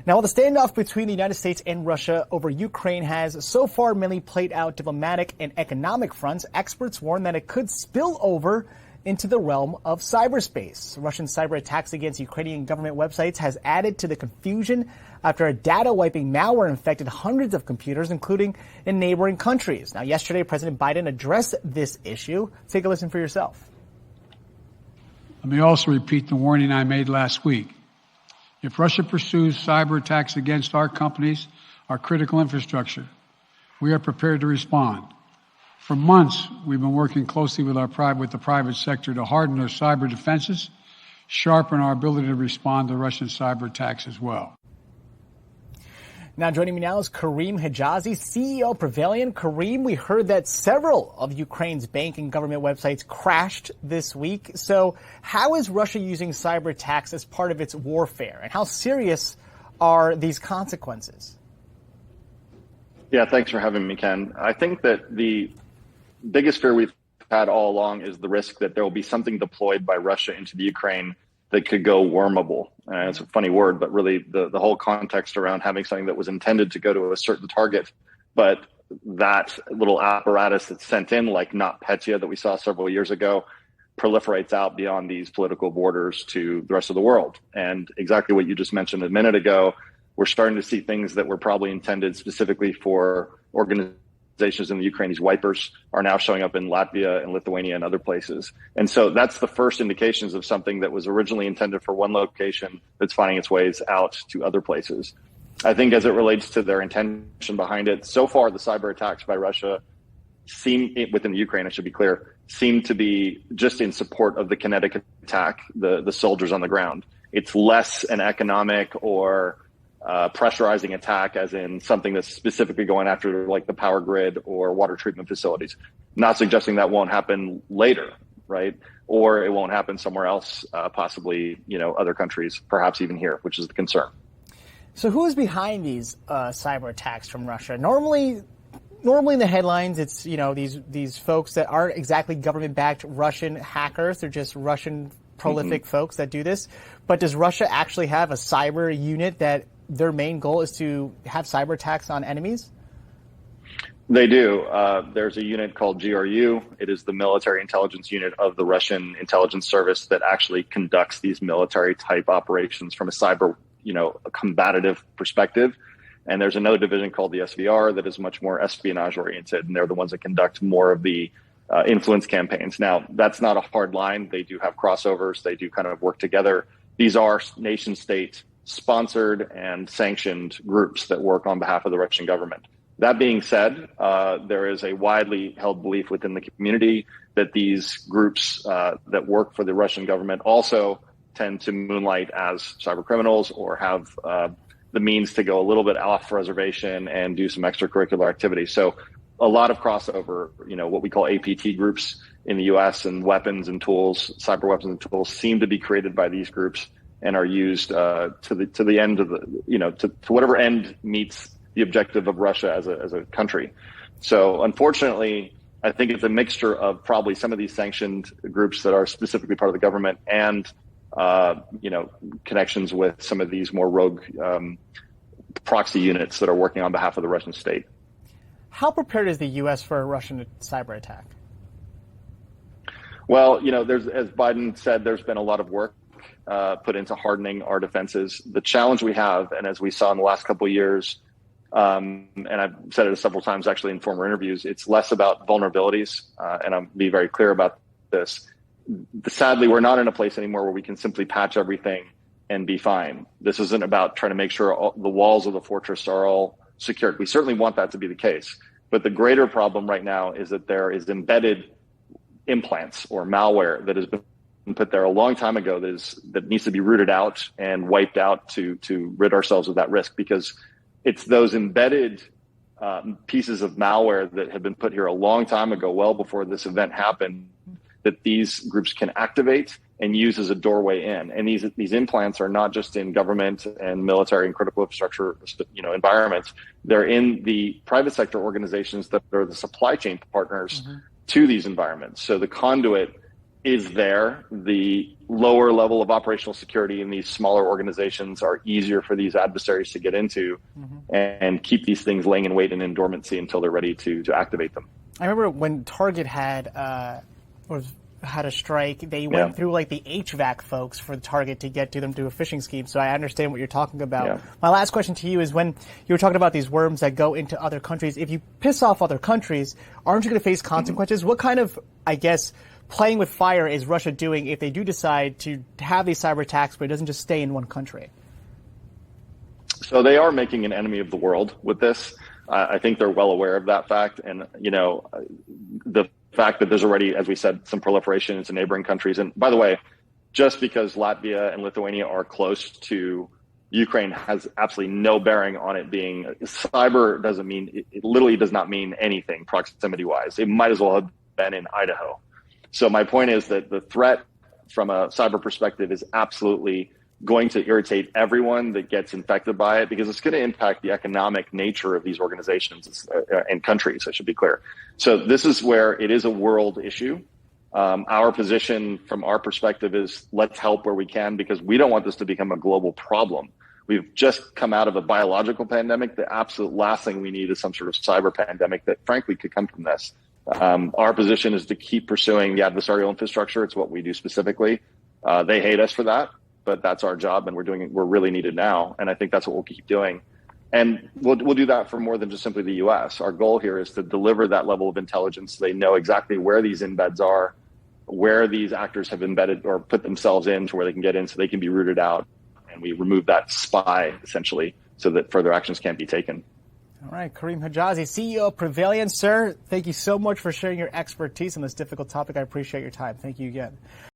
Now, while the standoff between the United States and Russia over Ukraine has so far mainly played out diplomatic and economic fronts, experts warn that it could spill over into the realm of cyberspace. Russian cyber attacks against Ukrainian government websites has added to the confusion after a data wiping malware infected hundreds of computers, including in neighboring countries. Now, yesterday, President Biden addressed this issue. Take a listen for yourself. Let me also repeat the warning I made last week. If Russia pursues cyber attacks against our companies, our critical infrastructure, we are prepared to respond. For months, we've been working closely with the private sector to harden our cyber defenses, sharpen our ability to respond to Russian cyber attacks as well. Now, joining me now is Karim Hijazi, CEO of Prevailion. Karim, we heard that several of Ukraine's bank and government websites crashed this week. So how is Russia using cyber attacks as part of its warfare? And how serious are these consequences? Yeah, thanks for having me, Ken. I think that the biggest fear we've had all along is the risk that there will be something deployed by Russia into the Ukraine that could go wormable. It's a funny word, but really the whole context around having something that was intended to go to a certain target, but that little apparatus that's sent in, like NotPetya that we saw several years ago, proliferates out beyond these political borders to the rest of the world. And exactly what you just mentioned a minute ago, we're starting to see things that were probably intended specifically for organizations in the Ukraine. These wipers are now showing up in Latvia and Lithuania and other places. And so that's the first indications of something that was originally intended for one location that's finding its ways out to other places. I think as it relates to their intention behind it, so far the cyber attacks by Russia within the Ukraine, I should be clear, seem to be just in support of the kinetic attack, the soldiers on the ground. It's less an economic or pressurizing attack, as in something that's specifically going after like the power grid or water treatment facilities. Not suggesting that won't happen later, right? Or it won't happen somewhere else, possibly, other countries, perhaps even here, which is the concern. So who is behind these cyber attacks from Russia? Normally in the headlines, it's, these folks that aren't exactly government-backed Russian hackers. They're just Russian prolific folks that do this. But does Russia actually have a cyber unit that their main goal is to have cyber attacks on enemies? They do. There's a unit called GRU. It is the military intelligence unit of the Russian intelligence service that actually conducts these military type operations from a cyber, a combative perspective. And there's another division called the SVR that is much more espionage oriented. And they're the ones that conduct more of the influence campaigns. Now, that's not a hard line. They do have crossovers. They do kind of work together. These are nation state sponsored and sanctioned groups that work on behalf of the Russian government. That being said, there is a widely held belief within the community that these groups that work for the Russian government also tend to moonlight as cyber criminals or have the means to go a little bit off reservation and do some extracurricular activities. So a lot of crossover, what we call APT groups in the US, and weapons and tools, cyber weapons and tools seem to be created by these groups and are used to the end of the, to whatever end meets the objective of Russia as a country. So unfortunately, I think it's a mixture of probably some of these sanctioned groups that are specifically part of the government and, connections with some of these more rogue proxy units that are working on behalf of the Russian state. How prepared is the U.S. for a Russian cyber attack? Well, as Biden said, there's been a lot of work put into hardening our defenses. The challenge we have, and as we saw in the last couple of years, and I've said it several times actually in former interviews, it's less about vulnerabilities, and I'll be very clear about this. Sadly, we're not in a place anymore where we can simply patch everything and be fine. This isn't about trying to make sure the walls of the fortress are all secured. We certainly want that to be the case. But the greater problem right now is that there is embedded implants or malware that has been put there a long time ago that needs to be rooted out and wiped out to rid ourselves of that risk, because it's those embedded pieces of malware that have been put here a long time ago, well before this event happened, that these groups can activate and use as a doorway in. And these implants are not just in government and military and critical infrastructure, environments. They're in the private sector organizations that are the supply chain partners to these environments. So the conduit is there. The lower level of operational security in these smaller organizations are easier for these adversaries to get into and keep these things laying in wait and in dormancy until they're ready to activate them. I remember when Target had a strike, they went through like the HVAC folks for Target to get to them to a phishing scheme. So I understand what you're talking about. Yeah. My last question to you is, when you were talking about these worms that go into other countries, if you piss off other countries, aren't you going to face consequences? What kind of, I guess, playing with fire is Russia doing if they do decide to have these cyber attacks, but it doesn't just stay in one country? So they are making an enemy of the world with this. I think they're well aware of that fact. And, the fact that there's already, as we said, some proliferation into neighboring countries. And by the way, just because Latvia and Lithuania are close to Ukraine has absolutely no bearing on it being cyber. Doesn't mean, it literally does not mean anything proximity wise. It might as well have been in Idaho. So my point is that the threat from a cyber perspective is absolutely going to irritate everyone that gets infected by it, because it's going to impact the economic nature of these organizations and countries, I should be clear. So this is where it is a world issue. Our position from our perspective is let's help where we can, because we don't want this to become a global problem. We've just come out of a biological pandemic. The absolute last thing we need is some sort of cyber pandemic that frankly could come from this. Our position is to keep pursuing the adversarial infrastructure. It's what we do specifically. They hate us for that, but that's our job, and we're really needed now. And I think that's what we'll keep doing. And we'll do that for more than just simply the U.S. Our goal here is to deliver that level of intelligence. So they know exactly where these embeds are, where these actors have embedded or put themselves in to where they can get in, so they can be rooted out. And we remove that spy, essentially, so that further actions can't be taken. All right, Karim Hijazi, CEO of Prevailion. Sir, thank you so much for sharing your expertise on this difficult topic. I appreciate your time. Thank you again.